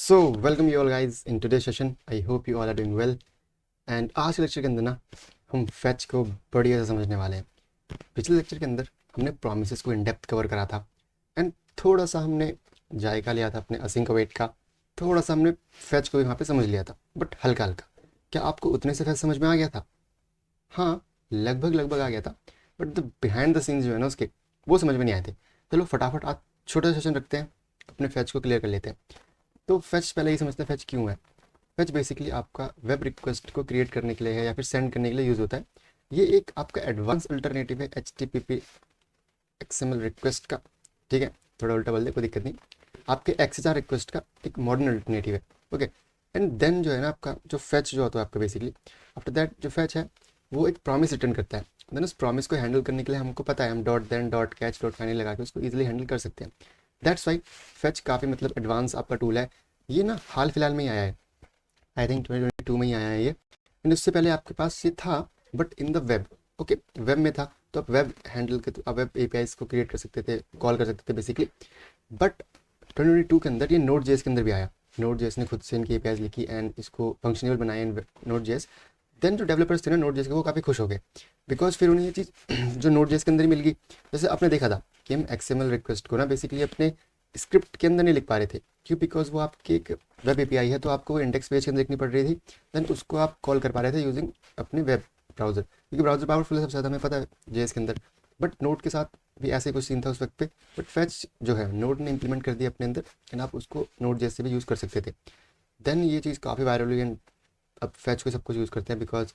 So welcome you all guys in today session. I hope you all are doing well. And आज के lecture के अंदर ना हम फैच को बढ़िया से समझने वाले हैं। पिछले लेक्चर के अंदर हमने प्रोमिसेस को इन डेप्थ कवर करा था एंड थोड़ा सा हमने जायका लिया था अपने असिंक वेट का। थोड़ा सा हमने फैच को भी वहाँ पे समझ लिया था, बट हल्का हल्का। क्या आपको उतने से फैच समझ में आ गया था? हाँ, लगभग लगभग आ गया था, but the behind the scenes जो है ना उसके, वो समझ में नहीं आए थे। चलो फटाफट आज छोटा सेशन रखते हैं, अपने फैच को क्लियर कर लेते हैं। तो फैच पहले ही समझते हैं फैच क्यों है। फैच बेसिकली आपका वेब रिक्वेस्ट को क्रिएट करने के लिए है या फिर सेंड करने के लिए यूज़ होता है। ये एक आपका एडवांस अल्टरनेटिव है HTTP XML रिक्वेस्ट का। ठीक है, थोड़ा उल्टा बोल दे, कोई दिक्कत नहीं। आपके XHR रिक्वेस्ट का एक मॉडर्न अल्टरनेटिव है। ओके, एंड देन जो है ना आपका जो फैच जो होता है आपका बेसिकली आफ्टर दैट जो फैच है वो एक प्रॉमिस रिटर्न करता है। देन उस प्रॉमिस को हैंडल करने के लिए हमको पता है हम dot then dot catch dot final लगा के उसको ईजिली हैंडल कर सकते हैं। दैट्स वाई फैच काफ़ी मतलब एडवांस आपका टूल है। ये ना हाल फिलहाल में ही आया है, आई थिंक 2022 में ही आया है ये। एंड उससे पहले आपके पास ये था but in the web. Okay, web में था तो आप वेब हैंडल के आप वेब एपीआईज को क्रिएट कर सकते थे, कॉल कर सकते थे बेसिकली। बट 2022 के अंदर ये नोड जेएस के अंदर भी आया। नोड जेएस ने खुद से इनकी एपीआईज लिखी एंड इसको फंक्शनेबल बनाया इन नोड जेएस। देन जो डेवलपर्स थे ना नोड जेएस के, वो काफ़ी खुश हो गए बिकॉज फिर उन्हें ये चीज़ जो नोड जेएस के अंदर ही मिल गई। जैसे आपने देखा था कि हम एक्सएमएल रिक्वेस्ट को ना बेसिकली अपने स्क्रिप्ट के अंदर नहीं लिख पा रहे थे। क्यों? बिकॉज वो आपकी एक वेब एपीआई है तो आपको वो इंडेक्स पेज के अंदर लिखनी पड़ रही थी। देन उसको आप कॉल कर पा रहे थे यूजिंग अपने वेब ब्राउजर, क्योंकि ब्राउजर पावरफुल है सबसे ज़्यादा, हमें पता है जेएस के अंदर। बट नोड के साथ भी ऐसे ही कुछ सीन था उस वक्त पे। बट फैच जो है नोड ने इंप्लीमेंट कर दिया अपने अंदर एंड आप उसको नोड जेएस से भी यूज़ कर सकते थे। देन ये चीज़ काफ़ी वायरल हुई एंड अब फैच को सब कुछ यूज़ करते हैं। बिकॉज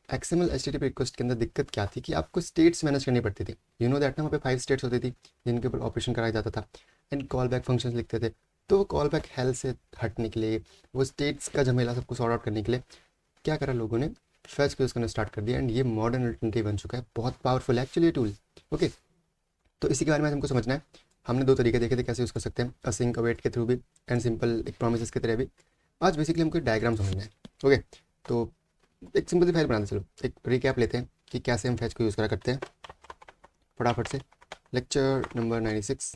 एक्सएमएल HTTP रिक्वेस्ट के अंदर दिक्कत क्या थी कि आपको स्टेट्स मैनेज करनी पड़ती थी। यू नो दैट ना, वहाँ पे 5 स्टेट्स होती थी जिनके ऊपर ऑपरेशन कराया जाता था एंड कॉल बैक फंक्शंस लिखते थे। तो वो कॉल बैक हेल से हटने के लिए, वो स्टेट्स का झमेला सबको सॉर्ट आउट करने के लिए क्या करा लोगों ने, फैच को यूज़ करना स्टार्ट कर दिया। एंड ये मॉडर्न अल्टरनेटिव बन चुका है, बहुत पावरफुल है एक्चुअली ये टूल। ओके, तो इसी के बारे में आज हमको समझना है। हमने 2 तरीके देखे थे कैसे यूज़ कर सकते हैं, असिंक अवेट के थ्रू भी एंड सिंपल एक प्रोमिस के तरह भी। आज बेसिकली हमको एक डायग्राम समझना है। ओके, तो एक सिंपल सी फाइल बनाते, चलो एक रिकैप लेते हैं कि कैसे हम फैच को यूज़ करा करते हैं फटाफट से। लेक्चर नंबर 96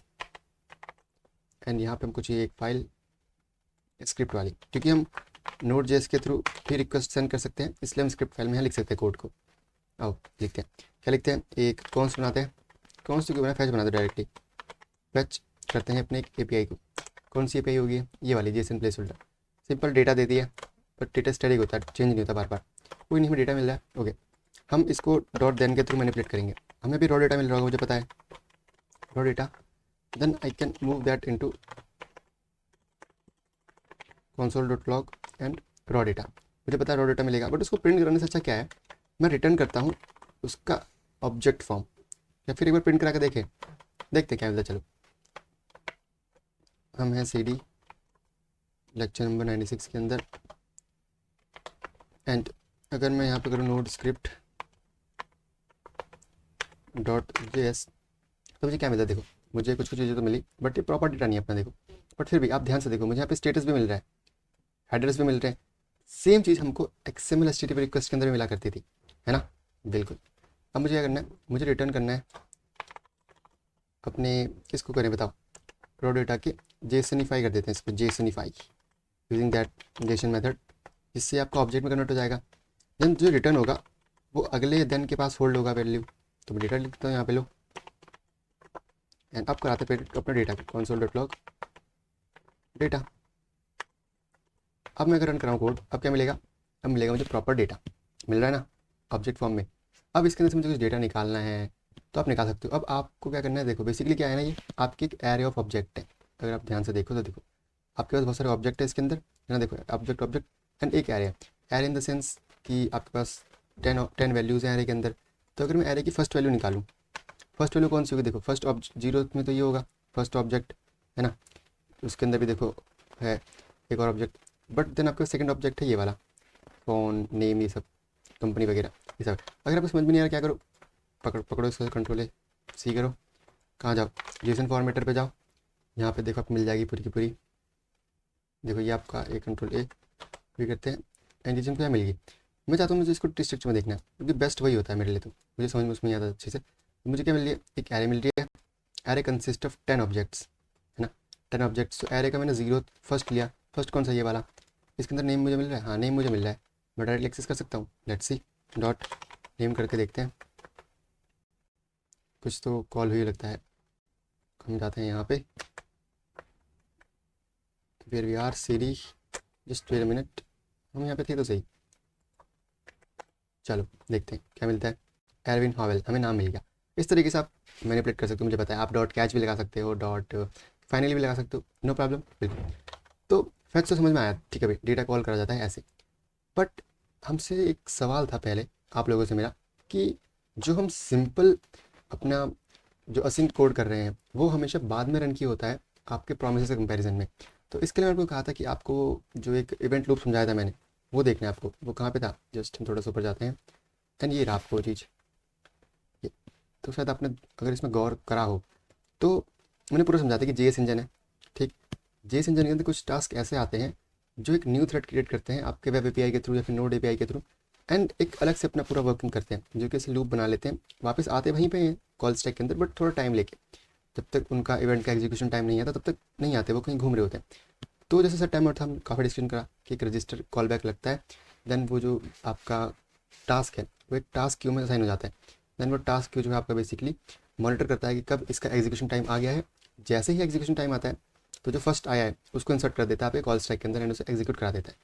एंड यहाँ पे हमको चाहिए एक फाइल स्क्रिप्ट वाली, क्योंकि हम नोड जेएस के थ्रू भी रिक्वेस्ट सेंड कर सकते हैं, इसलिए हम स्क्रिप्ट फाइल में यहाँ लिख सकते हैं कोड को। आओ लिखते हैं, क्या लिखते हैं, एक कॉन्स्ट बनाते हैं। कॉन्स्ट क्यों बना, फैच बनाते हैं डायरेक्टली। फैच करते हैं अपने एक एपीआई को। कौन सी एपीआई होगी? ये वाली JSON placeholder. Simple data दे दिया, बट डेटा स्टैटिक होता है, चेंज नहीं होता बार बार। कोई नहीं, हमें डेटा मिल रहा है। ओके, हम इसको डॉट देन के थ्रू मैनिपुलेट करेंगे। हमें भी रॉ डेटा मिल रहा होगा, मुझे पता है raw data. Then I can move that into console.log and raw data. मुझे पता है रॉ डेटा मिलेगा, बट उसको प्रिंट करने से अच्छा क्या है, मैं रिटर्न करता हूँ उसका ऑब्जेक्ट फॉर्म। या फिर एक बार प्रिंट करा के देखते क्या मिलता है। चलो, हम हैं CD लेक्चर नंबर 96 के अंदर एंड अगर मैं यहाँ पे करूँ नोड स्क्रिप्ट .js तो मुझे क्या मिलता है? देखो, मुझे कुछ कुछ चीज़ें तो मिली बट ये प्रॉपर डेटा नहीं है अपना, देखो। बट फिर भी आप ध्यान से देखो, मुझे यहाँ पे स्टेटस भी मिल रहा है, हेडर्स भी मिल रहे हैं। सेम चीज़ हमको XML HTTP रिक्वेस्ट के अंदर भी मिला करती थी, है ना? बिल्कुल। अब मुझे क्या करना है, मुझे रिटर्न करना है अपने, किसको करें बताओ, रॉ डेटा के जेसनिफाई कर देते हैं इसको, जेसनिफाई यूजिंग दैट जेसन मेथड, जिससे आपका ऑब्जेक्ट में कन्वर्ट हो जाएगा। देन जो रिटर्न होगा वो अगले देन के पास होल्ड होगा वैल्यू। तो मैं डेटा लिख देता हूँ यहाँ पे, लो एंड अब कराते पे अपना डेटा console.log डेटा। अब मैं अगर रन कराऊँ कोड, अब क्या मिलेगा? अब मिलेगा मुझे प्रॉपर डेटा मिल रहा है ना, ऑब्जेक्ट फॉर्म में। अब इसके अंदर से मुझे कुछ डेटा निकालना है तो आप निकाल सकते हो। अब आपको क्या करना है, देखो बेसिकली क्या है ना, ये आपकी एक एरे ऑफ ऑब्जेक्ट है। अगर आप ध्यान से देखो तो देखो आपके पास बहुत सारे ऑब्जेक्ट है इसके अंदर, है ना? देखो ऑब्जेक्ट ऑब्जेक्ट एंड एक एरे है। एरे इन द सेंस कि आपके पास 10 वैल्यूज़ हैं एरे के अंदर। तो अगर मैं एरे की फर्स्ट वैल्यू निकालूँ, फर्स्ट वैल्यू कौन सी होगी? देखो फर्स्ट जीरो में तो ये होगा फर्स्ट ऑब्जेक्ट, है ना? उसके अंदर भी देखो है एक और ऑब्जेक्ट। बट देन आपका सेकंड ऑब्जेक्ट है ये वाला, फ़ोन नेम, ये सब कंपनी वगैरह ये सब। अगर आपको समझ में नहीं आ रहा क्या करो, पकड़ो इसको, कंट्रोल C करो, कहाँ जाओ, जेसन फॉर्मेटर पे जाओ। यहाँ पे देखो आपको मिल जाएगी पूरी की पूरी। देखो ये आपका कंट्रोल A भी करते हैं एंड जेसन को मिल गई। मैं चाहता हूँ मुझे इसको स्ट्रक्चर में देखना है, क्योंकि बेस्ट वही होता है मेरे लिए, तो मुझे समझ में उसमें नहीं आता अच्छे से। तो मुझे क्या मिल रही है, एक एरे मिल रही है। एरे कंसिस्ट ऑफ 10 ऑब्जेक्ट्स, है ना? 10 ऑब्जेक्ट्स। तो एरे का मैंने 0 फर्स्ट लिया फर्स्ट कौन सा, ये वाला, इसके अंदर नेम मुझे मिल रहा है, हाँ नेम मुझे मिल रहा है, मैं डायरेक्टली एक्सेस कर सकता हूँ। लेट्स सी डॉट नेम करके देखते हैं, कुछ तो कॉल हुई लगता है। हम जाते हैं यहाँ पे, वेयर वी आर सीरी, जस्ट वेट अ मिनट, हम यहाँ पे थे तो सही। चलो देखते हैं क्या मिलता है। एरविन हॉवेल, हमें नाम मिल गया। इस तरीके से आप मैनिपुलेट कर सकते हो, मुझे पता है। आप डॉट कैच भी लगा सकते हो, डॉट फाइनली भी लगा सकते हो, नो प्रॉब्लम, बिल्कुल। तो फैक्ट तो समझ में आया, ठीक है भाई, डेटा कॉल करा जाता है ऐसे। बट हमसे एक सवाल था पहले आप लोगों से मेरा, कि जो हम सिंपल अपना जो असिंक कोड कर रहे हैं वो हमेशा बाद में रन किया होता है आपके प्रोमिस के कंपैरिजन में। तो इसके लिए मैंने आपको कहा था कि आपको जो एक इवेंट लूप समझाया था मैंने, वो देखना है आपको। वो कहाँ पे था, जस्ट हम थोड़ा सा ऊपर जाते हैं, एंड ये रहा आपको वो चीज़। ये तो शायद आपने अगर इसमें गौर करा हो तो मैंने पूरा समझाता कि जेएस इंजन है, ठीक। जेएस इंजन के अंदर कुछ टास्क ऐसे आते हैं जो एक न्यू थ्रेड क्रिएट करते हैं आपके वेब एपीआई के थ्रू या फिर नोड एपीआई के थ्रू, एंड एक अलग से अपना पूरा वर्किंग करते हैं, जो कि इसे लूप बना लेते हैं। वापस आते वहीं पे हैं कॉल स्टैक के अंदर, बट थोड़ा टाइम लेके, जब तक उनका इवेंट का एग्जीक्यूशन टाइम नहीं आता तब तक नहीं आते, वो कहीं घूम रहे होते हैं। तो जैसे सर टाइम था, हम काफ़ी डिस्कशन करा कि एक रजिस्टर कॉल बैक लगता है, देन वो जो आपका टास्क है वो एक टास्क क्यू में असाइन हो जाता है। देन वो टास्क क्यू जो है आपका बेसिकली मॉनिटर करता है कि कब इसका एग्जीक्यूशन टाइम आ गया है। जैसे ही एग्जीक्यूशन टाइम आता है तो जो फर्स्ट आया है उसको इंसर्ट कर देता है आपके कॉल स्टैक के अंदर, एंड उसे एग्जीक्यूट करा देता है।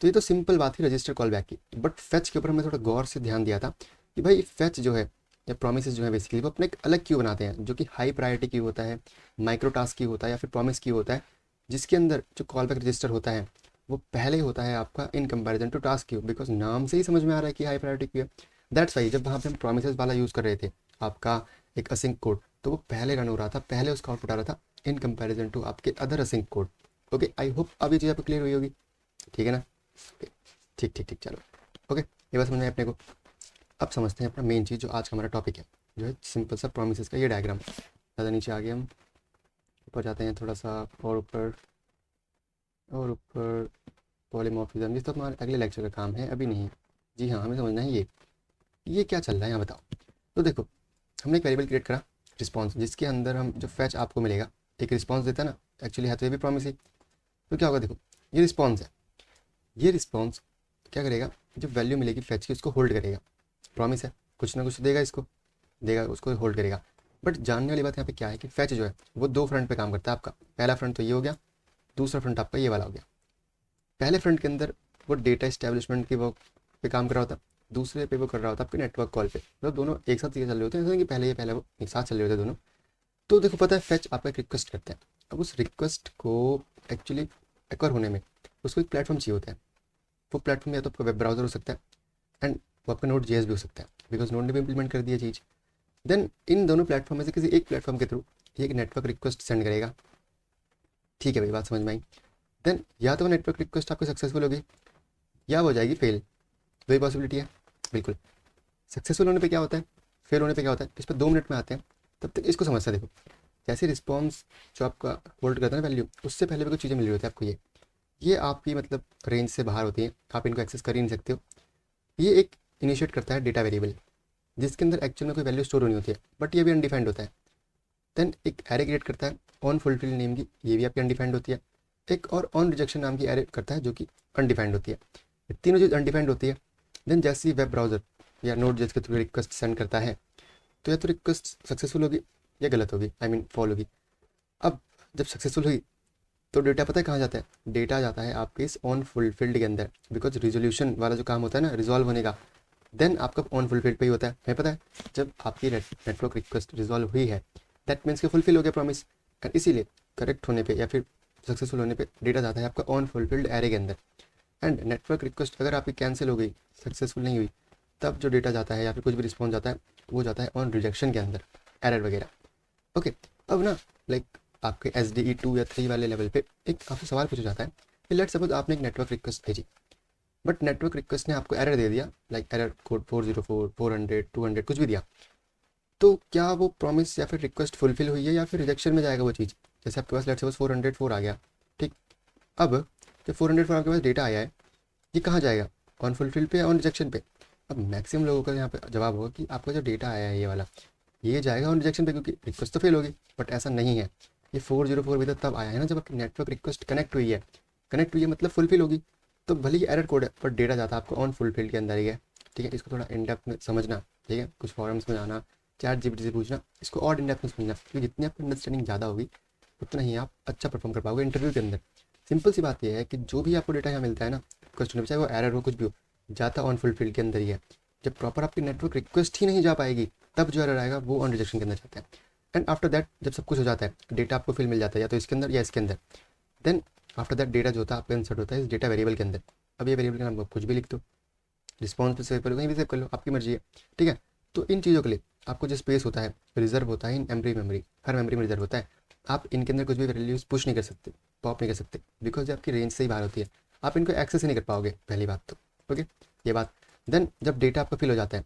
तो ये तो सिंपल बात थी रजिस्टर कॉल बैक की। बट फेच के ऊपर हमने थोड़ा गौर से ध्यान दिया था कि भाई फेच जो है या प्रोमिस जो है बेसिकली वो अपने एक अलग क्यू बनाते हैं, जो कि हाई प्रायोरिटी क्यू होता है, माइक्रो टास्क क्यू होता है, या फिर प्रोमिस क्यू होता है, जिसके अंदर जो कॉल बैक रजिस्टर होता है वो पहले होता है आपका in comparison to task queue, because नाम से ही समझ में आ रहा है कि हाई प्रायोरिटी क्यू है। दैट्स वाई जब वहाँ पे हम प्रोमिस वाला यूज़ कर रहे थे आपका एक असिंक कोड, तो वो पहले रन हो रहा था, पहले उसका आउटपुट आ रहा था इन कंपैरिजन टू आपके other async code. Okay, I hope अब ये चीज़ आपको क्लियर हुई होगी, ठीक है ना। ठीक ठीक ठीक, चलो ओके, ये बात समझ में आया अपने को। अब समझते हैं अपना मेन चीज़, जो आज का हमारा टॉपिक है, जो है सिंपल सा प्रोमिस का ये डायग्राम। ज़्यादा नीचे आ गए हम, ऊपर जाते हैं थोड़ा सा, और ऊपर पॉलीमॉर्फिज्म, ये तो हमारे अगले लेक्चर का काम है, अभी नहीं। जी हाँ, हमें समझना है ये क्या चल रहा है यहाँ बताओ। तो देखो, हमने एक वेरिएबल क्रिएट करा रिस्पॉन्स, जिसके अंदर हम जो फैच आपको मिलेगा एक रिस्पॉन्स देता है ना, एक्चुअली है तो ये भी प्रॉमिस ही। तो क्या होगा, देखो ये रिस्पॉन्स है, ये रिस्पॉन्स क्या करेगा, जो वैल्यू मिलेगी फैच की उसको होल्ड करेगा। प्रॉमिस है, कुछ ना कुछ देगा, इसको देगा, उसको होल्ड करेगा। बट जानने वाली बात यहाँ पे क्या है कि फैच जो है वो दो फ्रंट पे काम करता है आपका। पहला फ्रंट तो ये हो गया, दूसरा फ्रंट आपका ये वाला हो गया। पहले फ्रंट के अंदर वो डेटा इस्टेब्लिशमेंट की वो पे काम कर रहा होता, दूसरे पे वो कर रहा होता आपके नेटवर्क कॉल पे, मतलब दोनों एक साथ ये चल रहे होते हैं, ऐसा नहीं कि पहले ये पहले वो एक साथ चल रहे होते हैं दोनों। तो देखो पता है फैच आपका एक रिक्वेस्ट करता है, अब उस रिक्वेस्ट को एक्चुअली एक्वायर होने में उसको एक प्लेटफॉर्म चाहिए होता है। वो प्लेटफॉर्म या तो आपका वेब ब्राउज़र हो सकता है, एंड वो आपका नोड जेएस भी हो सकता है, बिकॉज नोड ने भी इंप्लीमेंट कर दिया चीज़। देन इन दोनों प्लेटफॉर्म में से किसी एक प्लेटफॉर्म के थ्रू ये एक नेटवर्क रिक्वेस्ट सेंड करेगा। ठीक है भाई, बात समझ में आई। देन या तो वो नेटवर्क रिक्वेस्ट आपकी सक्सेसफुल होगी या वो हो जाएगी फेल, दो ही पॉसिबिलिटी है। बिल्कुल, सक्सेसफुल होने पे क्या होता है, फेल होने पे क्या होता है, इस पर 2 मिनट में आते हैं। तब तक इसको समझता है। देखो जैसे रिस्पॉन्स जो आपका होल्ड करता है ना वैल्यू, उससे पहले भी कुछ चीज़ें मिल रही होती है आपको। ये आपकी मतलब रेंज से बाहर होती हैं, आप इनको एक्सेस कर ही नहीं सकते हो। ये एक इनिशिएट करता है डेटा वेरिएबल, जिसके अंदर एक्चुअल में कोई वैल्यू स्टोर होनी होती है, बट ये भी अनडिफाइंड होता है। देन एक एरे क्रिएट करता है ऑन फुलफिल नेम की, ये भी आपकी अनडिफाइंड होती है। एक और ऑन रिजेक्शन नाम की एरे करता है जो कि अनडिफाइंड होती है। ये तीनों चीज़ अनडिफाइंड होती है। देन जैसे ही वेब ब्राउज़र या नोड जेएस के थ्रू रिक्वेस्ट सेंड करता है, तो या तो रिक्वेस्ट सक्सेसफुल होगी या गलत होगी, आई मीन फॉल होगी। अब जब सक्सेसफुल हुई तो डेटा पता है कहाँ जाता है, डेटा जाता है आपके इस ऑन फुलफिल्ड के अंदर, बिकॉज रिजोल्यूशन वाला जो काम होता है ना रिजॉल्व होने का, देन आपका ऑन फुलफिल्ड पे ही होता है। हमें पता है जब आपकी नेटवर्क रिक्वेस्ट रिजॉल्व हुई है, दैट मीन्स कि फुलफिल हो गया प्रॉमिस, एंड इसीलिए करेक्ट होने पे या फिर सक्सेसफुल होने पे डेटा जाता है आपका ऑन फुलफिल्ड एरे के अंदर। एंड नेटवर्क रिक्वेस्ट अगर आपकी कैंसिल हो गई, सक्सेसफुल नहीं हुई, तब जो डेटा जाता है या फिर कुछ भी रिस्पॉन्स जाता है वो जाता है ऑन रिजेक्शन के अंदर, एरर वगैरह। ओके, अब ना लाइक आपके SDE 2 या 3 वाले लेवल पे एक आपसे सवाल पूछा जाता है कि लेट्स सपोज आपने एक नेटवर्क रिक्वेस्ट भेजी, बट नेटवर्क रिक्वेस्ट ने आपको एरर दे दिया, लाइक एरर कोड 404, 400, 200 कुछ भी दिया। तो क्या वो प्रॉमिस या फिर रिक्वेस्ट फुलफिल हुई है या फिर रिजेक्शन में जाएगा वो चीज़। जैसे आपके पास लेट्स सपोज 404 आ गया, ठीक। अब जब 404 आपके पास डेटा आया है, ये कहाँ जाएगा, ऑन फुलफिल पे या ऑन रिजेक्शन पे। अब मैक्सिमम लोगों का यहाँ पे जवाब होगा कि आपका जो डेटा आया है ये वाला, ये जाएगा ऑन रिजेक्शन पे, क्योंकि रिक्वेस्ट तो फेल होगी। बट ऐसा नहीं है, ये 404 भी तो तब आया है ना जब आपकी नेटवर्क रिक्वेस्ट कनेक्ट हुई है, कनेक्ट हुई है मतलब फुलफिल होगी। तो भले ही एरर कोड है पर डेटा जाता है आपको ऑन फुलफिल्ड के अंदर ही है। ठीक है, इसको थोड़ा इन डेप्थ में समझना। ठीक है, कुछ फॉरम्स में जाना, चैट जीपीटी से पूछना, इसको और इन डेप्थ में समझना, क्योंकि जितनी आपकी अंडरस्टैंडिंग ज़्यादा होगी उतना ही आप अच्छा परफॉर्म कर पाओगे इंटरव्यू के अंदर। सिंपल सी बात यह है कि जो भी आपको डेटा यहाँ मिलता है ना क्वेश्चन में, चाहे वो एरर हो कुछ भी हो, जाता ऑन फुलफिल्ड के अंदर ही है। जब प्रॉपर आपकी नेटवर्क रिक्वेस्ट ही नहीं जा पाएगी तब जो एरर आएगा वो ऑन रिजेक्शन के अंदर जाता है। एंड आफ्टर दैट जब सब कुछ हो जाता है, डेटा आपको फिल मिल जाता है या तो इसके अंदर या इसके अंदर, देन आफ्टर दैट डेटा जो होता है आपका इंसर्ट होता है इस डेटा वेरिएबल के अंदर। अब ये वेरिएबल का नाम कुछ भी लिख दो, रिस्पॉन्स पे सेव कर लो, कहीं भी सेव कर लो, आपकी मर्जी है। ठीक है, तो इन चीज़ों के लिए आपको जो स्पेस होता है रिजर्व होता है इन मेमोरी, हर मेमोरी में रिजर्व होता है। आप इनके अंदर कुछ भी वैल्यूज पुश नहीं कर सकते, पॉप नहीं कर सकते, बिकॉज ये आपकी रेंज से ही बाहर होती है, आप इनको एक्सेस ही नहीं कर पाओगे पहली बात तो। ओके, ये बात। देन जब डेटा आपका फिल हो जाता है,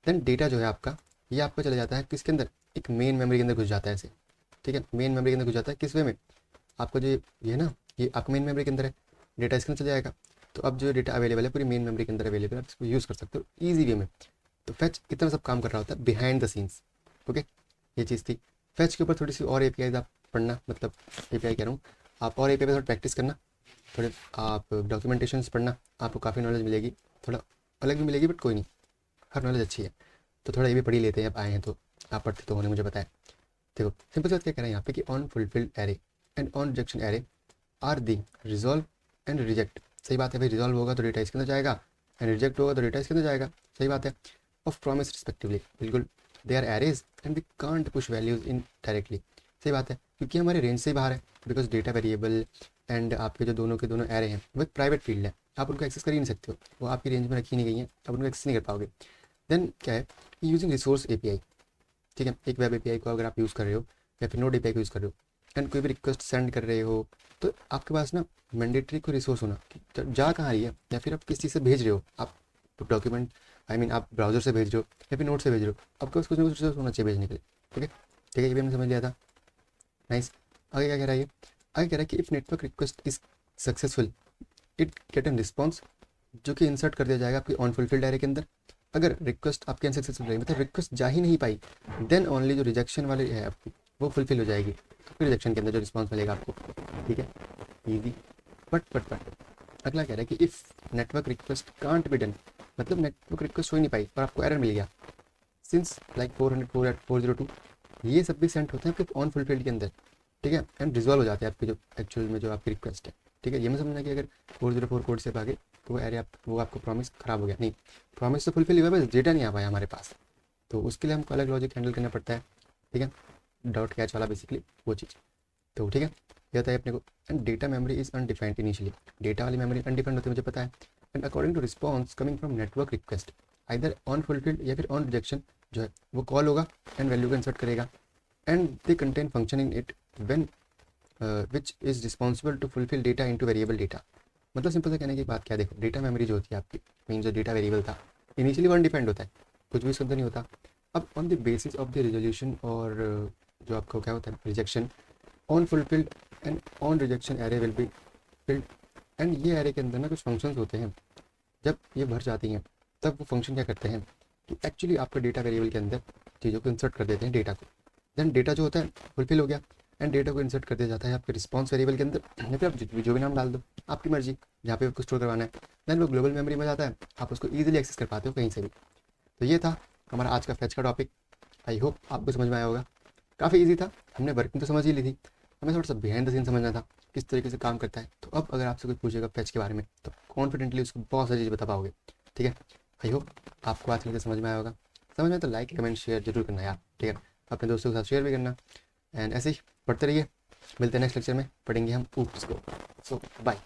देन डेटा जो है आपका ये आपका चला जाता है किसके अंदर, एक मेन मेमोरी के अंदर घुस जाता है ऐसे। ठीक है, मेन मेमोरी के अंदर घुस जाता है किस वे में, आपका जो ये है ना ये आपका मेन मेमोरी के अंदर है, डेटा इसके अंदर चला जाएगा। तो अब जो डेटा अवेलेबल है पूरी मेन मेमोरी के अंदर अवेलेबल है, आप इसको यूज़ कर सकते हो ईजी वे में। तो फैच इतना सब काम कर रहा होता है बिहाइंड द सीन्स। ओके, ये चीज़ थी। फैच के ऊपर थोड़ी सी और एपीआईज आप पढ़ना, मतलब एपीआई कह रहा हूँ, आप और एपीआई पे थोड़ा प्रैक्टिस करना, थोड़े आप डॉक्यूमेंटेशन पढ़ना, आपको काफ़ी नॉलेज मिलेगी, थोड़ा अलग भी मिलेगी बट कोई नहीं, हर नॉलेज अच्छी है। तो थोड़ा ये भी पढ़ ही लेते हैं, अब आए हैं तो आप पढ़ते तो होने मुझे बताया। देखो सिंपल बात क्या कह रहे हैं यहाँ पे कि on fulfilled array and on rejection array are the resolve and reject. सही बात है भाई, रिजॉल्व होगा तो डेटा इसके अंदर जाएगा एंड रिजेक्ट होगा तो डेटा इसके अंदर जाएगा। सही बात है। ऑफ प्रॉमिस रिस्पेक्टिवली, बिल्कुल। They are arrays and we can't push values in directly. सही बात है, क्योंकि हमारे रेंज से ही बाहर है, बिकॉज डेटा वेरिएबल एंड आपके जो दोनों के दोनों एरे हैं वो एक प्राइवेट फील्ड है, आप उनको एक्सेस कर ही नहीं सकते हो, वो आपकी रेंज में रखी नहीं गई है, आप उनको एक्सेस नहीं कर पाओगे। देन क्या है, यूजिंग रिसोर्स एपीआई। ठीक है, एक वेब एपीआई को अगर आप यूज़ कर रहे हो या फिर नोड एपीआई को यूज़ कर रहे हो एंड कोई भी रिक्वेस्ट सेंड कर रहे हो, तो आपके पास ना मैंडेटरी कोई रिसोर्स होना कि जा कहाँ रही है, या फिर आप किस चीज़ से भेज रहे हो, आप डॉक्यूमेंट आप ब्राउजर से भेज रहे हो या फिर नोट से भेज रहे हो, आपके पास कुछ ना कुछ रिसोर्स होना चाहिए भेजने के लिए। ओके, ठीक है, ये भी हमने समझ लिया था। नाइस। आगे क्या कह रहा है ये, आगे कह रहा है कि if network request is successful it get an response, जो कि इंसर्ट कर दिया जाएगा आपकी ऑन फुलफिल्ड एरे के अंदर। अगर रिक्वेस्ट आपकी अनसक्सेसफुल रही, मतलब रिक्वेस्ट जा ही नहीं पाई, देन ओनली जो रिजेक्शन वाली है आपकी वो फुलफिल हो जाएगी, फिर रिजेक्शन के अंदर जो रिस्पॉन्स मिलेगा आपको। ठीक है, ईजी। बट अगला कह रहा है कि if network request can't be done, मतलब नेटवर्क रिक्वेस्ट हो ही नहीं पाई और आपको एरर मिल गया, सिंस लाइक 404 402, ये सब भी सेंड होते हैं आपके ऑन फुलफिल्ड के अंदर। ठीक है, एंड रिजॉल्व हो जाते हैं आपके जो एक्चुअल में जो आपकी रिक्वेस्ट है। ठीक है, ये मैं समझना कि अगर 404 कोड से भागे तो वो एरे वो आपको प्रॉमिस खराब हो गया, नहीं, प्रॉमिस तो फुलफिल हुआ, बस डेटा नहीं आ पाया हमारे पास, तो उसके लिए हमको अलग लॉजिक हैंडल करना पड़ता है। ठीक है, डॉट कैच वाला बेसिकली वो चीज़। तो ठीक है, ये होता है अपने को। And data memory is undefined initially, data वाली मेमोरी अनडिफाइंड होती है मुझे पता है। And according to response coming from network request either on fulfilled या फिर ऑन रिजेक्शन जो है वो कॉल होगा एंड वैल्यू को इंसर्ट करेगा, and they contain function in it when which is responsible to fulfil data into variable data. मतलब simple से कहने की बात क्या, देखो डेटा मेमोरी जो होती है आपकी, मीन जो डेटा वेरिएबल था इनिशियली वो अनडिफाइंड होता है, कुछ भी उसके अंदर नहीं होता। अब on the basis of the resolution और जो आपका क्या होता है rejection, on fulfilled and on rejection array will be filled. And ये एरे के अंदर ना कुछ फंक्शंस होते हैं, जब ये भर जाती हैं तब वो फंक्शन क्या करते हैं कि एक्चुअली आपका डेटा वेरिएबल के अंदर चीज़ों को इंसर्ट कर देते हैं, डेटा को। देन डेटा जो होता है फुलफिल हो गया एंड डेटा को इंसर्ट कर दिया जाता है आपके रिस्पॉन्स वेरिएबल के अंदर, या फिर आप जो भी नाम डाल दो, आपकी मर्जी, जहाँ पे आपको स्टोर करवाना है। देन वो ग्लोबल मेमोरी में जाता है, आप उसको ईजिली एक्सेस कर पाते हो कहीं से भी। तो ये था हमारा आज का फैच का टॉपिक। आई होप आपको समझ में आया होगा, काफ़ी ईजी था, हमने वर्किंग तो समझ ही ली थी, हमें थोड़ा सा बिहाइंड द सीन समझना था किस तरीके से काम करता है। तो अब अगर आपसे कुछ पूछेगा फैच के बारे में तो कॉन्फिडेंटली उसको बहुत सारी चीज़ बता पाओगे। ठीक है, आई होप आपको आज के समझ में आया होगा। समझ में तो लाइक कमेंट शेयर जरूर करना यार। ठीक है, अपने दोस्तों के साथ शेयर भी करना, एंड ऐसे ही पढ़ते रहिए। मिलते हैं नेक्स्ट लेक्चर में, पढ़ेंगे हम ऊप्स को। सो बाय।